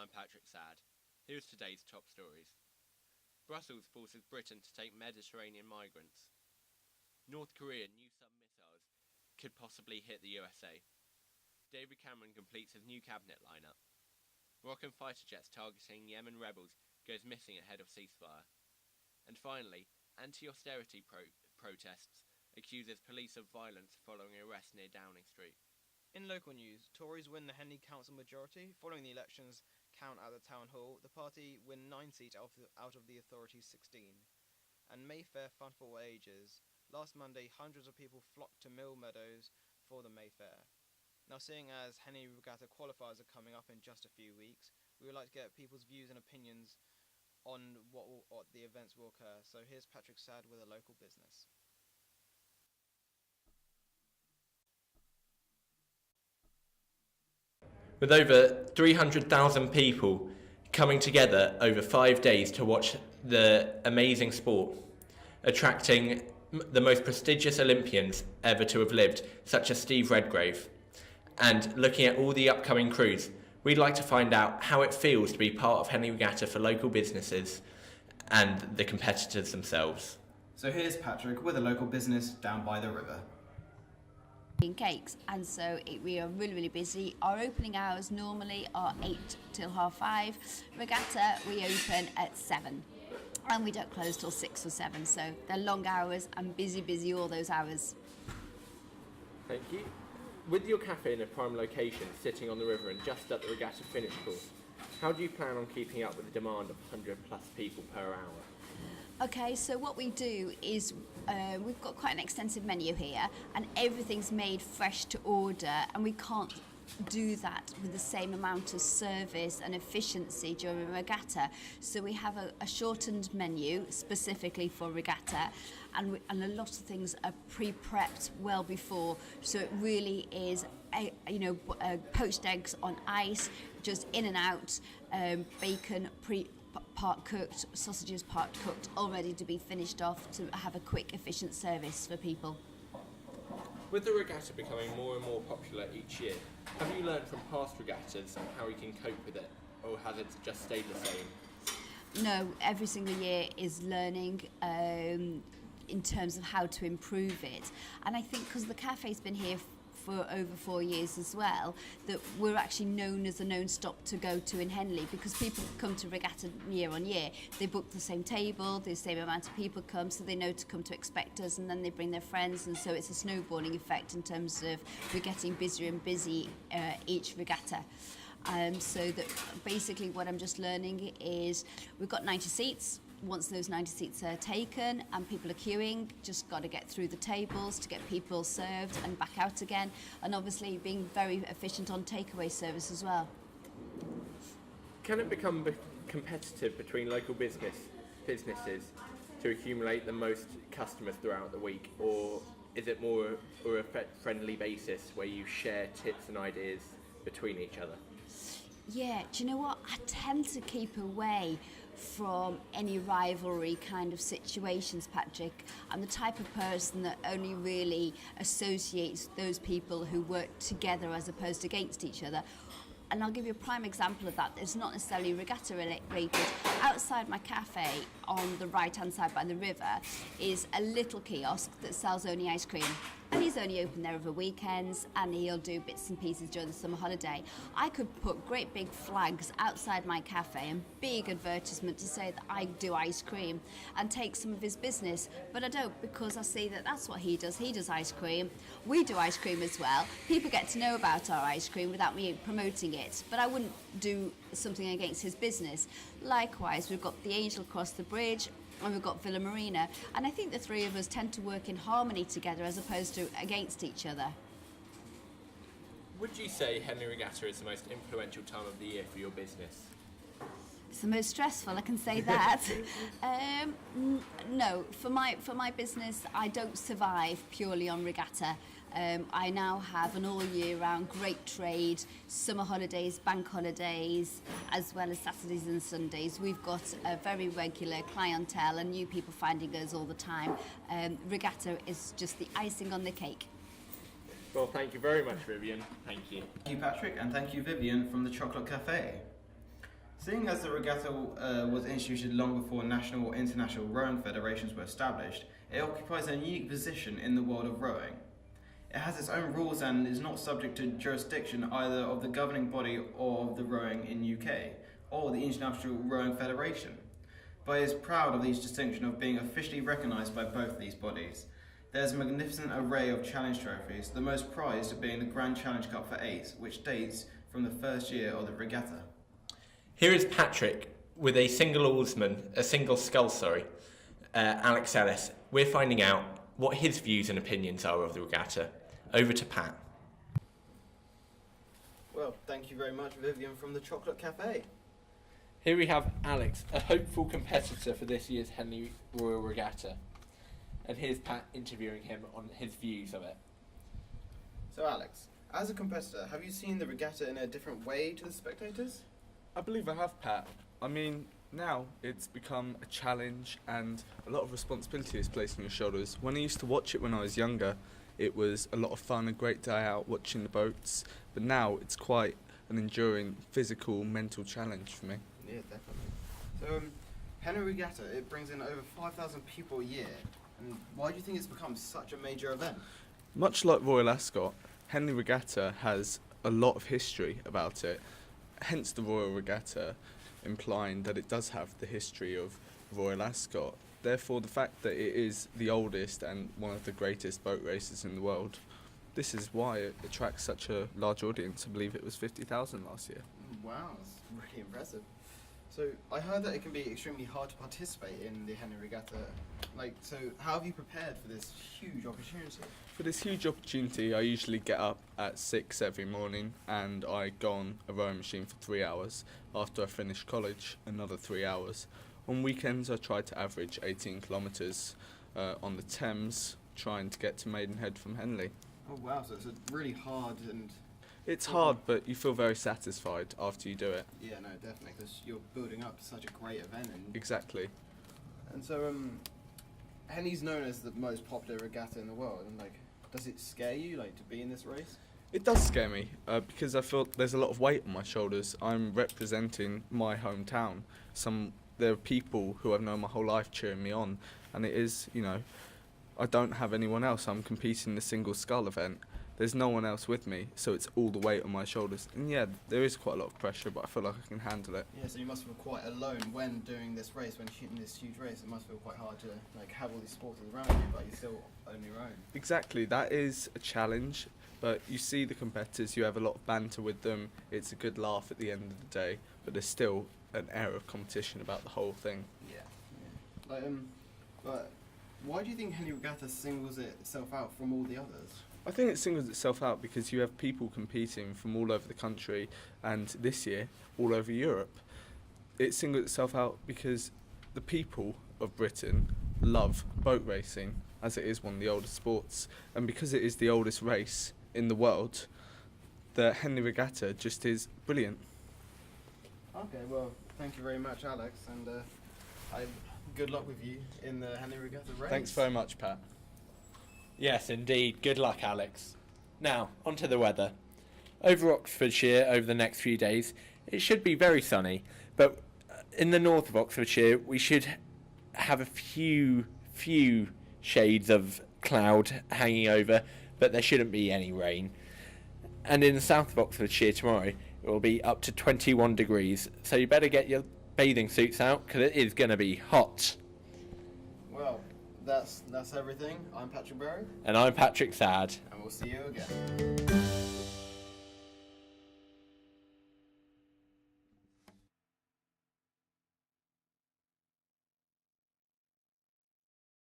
I'm Patrick Sadd. Here's today's top stories. Brussels forces Britain to take Mediterranean migrants. North Korea new sub-missiles could possibly hit the USA. David Cameron completes his new cabinet lineup. Moroccan fighter jets targeting Yemen rebels goes missing ahead of ceasefire. And finally, anti-austerity protests accuses police of violence following arrest near Downing Street. In local news, Tories win the Henley Council majority. Following the elections count at the Town Hall, the party win 9 seats out of the authority's 16. And Mayfair Fun for All Ages. Last Monday, hundreds of people flocked to Mill Meadows for the Mayfair. Now, seeing as Henley Regatta qualifiers are coming up in just a few weeks, we would like to get people's views and opinions on what the events will occur. So here's Patrick Sadd with a local business. With over 300,000 people coming together over 5 days to watch the amazing sport, attracting the most prestigious Olympians ever to have lived, such as Steve Redgrave, and looking at all the upcoming crews, we'd like to find out how it feels to be part of Henley Regatta for local businesses and the competitors themselves. So here's Patrick with a local business down by the river. Cakes, and so we are really busy. Our opening hours normally are 8 till 5:30. Regatta we open at 7 and we don't close till 6 or 7, so they're long hours and busy all those hours. Thank you. With your cafe in a prime location sitting on the river and just at the regatta finish course, how do you plan on keeping up with the demand of 100 plus people per hour? Okay, so what we do is we've got quite an extensive menu here and everything's made fresh to order, and we can't do that with the same amount of service and efficiency during a regatta. So we have a shortened menu specifically for regatta, and a lot of things are pre-prepped well before. So it really is, poached eggs on ice, just in and out, bacon part cooked, sausages part cooked, all ready to be finished off to have a quick, efficient service for people. With the regatta becoming more and more popular each year, have you learned from past regattas how you can cope with it, or has it just stayed the same? No, every single year is learning in terms of how to improve it. And I think because the cafe's been here for over 4 years as well, that we're actually known as a known stop to go to in Henley, because people come to regatta year on year. They book the same table, the same amount of people come, so they know to come to expect us, and then they bring their friends, and so it's a snowballing effect in terms of we're getting busier and busy each regatta. So that basically what I'm just learning is we've got 90 seats. Once those 90 seats are taken and people are queuing, just got to get through the tables to get people served and back out again, and obviously being very efficient on takeaway service as well. Can it become competitive between local businesses to accumulate the most customers throughout the week, or is it more or a friendly basis where you share tips and ideas between each other? Yeah, do you know what? I tend to keep away from any rivalry kind of situations, Patrick. I'm the type of person that only really associates those people who work together as opposed to against each other. And I'll give you a prime example of that. It's not necessarily regatta related. Outside my cafe on the right hand side by the river is a little kiosk that sells only ice cream. And he's only open there over weekends, and he'll do bits and pieces during the summer holiday. I could put great big flags outside my cafe and big advertisement to say that I do ice cream and take some of his business, but I don't, because I see that that's what he does. He does ice cream. We do ice cream as well. People get to know about our ice cream without me promoting it, but I wouldn't do something against his business. Likewise, we've got the Angel across the bridge, and we've got Villa Marina, and I think the three of us tend to work in harmony together as opposed to against each other. Would you say Henley Regatta is the most influential time of the year for your business? It's the most stressful, I can say that. No, for my business, I don't survive purely on regatta. I now have an all year round great trade, summer holidays, bank holidays, as well as Saturdays and Sundays. We've got a very regular clientele and new people finding us all the time. Regatta is just the icing on the cake. Well, thank you very much, Vivian. Thank you. Thank you, Patrick, and thank you, Vivian, from the Chocolate Cafe. Seeing as the regatta was instituted long before national or international rowing federations were established, it occupies a unique position in the world of rowing. It has its own rules and is not subject to jurisdiction either of the governing body or of the rowing in UK, or the International Rowing Federation, but is proud of these distinctions of being officially recognised by both these bodies. There's a magnificent array of challenge trophies, the most prized being the Grand Challenge Cup for Ace, which dates from the first year of the regatta. Here is Patrick with a single scull, Alex Ellis. We're finding out what his views and opinions are of the regatta. Over to Pat. Well, thank you very much, Vivian from the Chocolate Cafe. Here we have Alex, a hopeful competitor for this year's Henley Royal Regatta. And here's Pat interviewing him on his views of it. So Alex, as a competitor, have you seen the regatta in a different way to the spectators? I believe I have, Pat. I mean, now it's become a challenge and a lot of responsibility is placed on your shoulders. When I used to watch it when I was younger, it was a lot of fun, a great day out watching the boats, but now it's quite an enduring physical, mental challenge for me. Yeah, definitely. So, Henley Regatta, it brings in over 5,000 people a year. And why do you think it's become such a major event? Much like Royal Ascot, Henley Regatta has a lot of history about it, hence the Royal Regatta implying that it does have the history of Royal Ascot. Therefore, the fact that it is the oldest and one of the greatest boat races in the world, this is why it attracts such a large audience. I believe it was 50,000 last year. Wow, that's really impressive. So, I heard that it can be extremely hard to participate in the Henley Regatta. So how have you prepared for this huge opportunity? For this huge opportunity, I usually get up at 6 every morning and I go on a rowing machine for 3 hours. After I finish college, another 3 hours. On weekends, I try to average 18 kilometres on the Thames, trying to get to Maidenhead from Henley. Oh wow, so it's a really hard and... It's hard, but you feel very satisfied after you do it. Yeah, no, definitely, because you're building up to such a great event. And Exactly. And so, Henley's known as the most popular regatta in the world, and does it scare you, to be in this race? It does scare me, because I feel there's a lot of weight on my shoulders. I'm representing my hometown. There are people who I've known my whole life cheering me on, and it is, I don't have anyone else. I'm competing in the single scull event. There's no one else with me, so it's all the weight on my shoulders. And yeah, there is quite a lot of pressure, but I feel like I can handle it. Yeah, so you must feel quite alone when doing this race, when shooting this huge race. It must feel quite hard to have all these supporters around you, but you're still on your own. Exactly, that is a challenge, but you see the competitors, you have a lot of banter with them, it's a good laugh at the end of the day, but there's still an air of competition about the whole thing. Yeah. But why do you think Henley Regatta singles itself out from all the others? I think it singles itself out because you have people competing from all over the country, and this year, all over Europe. It singles itself out because the people of Britain love boat racing, as it is one of the oldest sports, and because it is the oldest race in the world, the Henley Regatta just is brilliant. Okay, well, thank you very much, Alex, and good luck with you in the Henley Regatta race. Thanks very much, Pat. Yes, indeed. Good luck, Alex. Now, onto the weather. Over Oxfordshire over the next few days, it should be very sunny, but in the north of Oxfordshire, we should have a few shades of cloud hanging over, but there shouldn't be any rain. And in the south of Oxfordshire tomorrow, it will be up to 21 degrees, so you better get your bathing suits out, because it is going to be hot. Well, that's everything. I'm Patrick Barrow. And I'm Patrick Sad. And we'll see you again.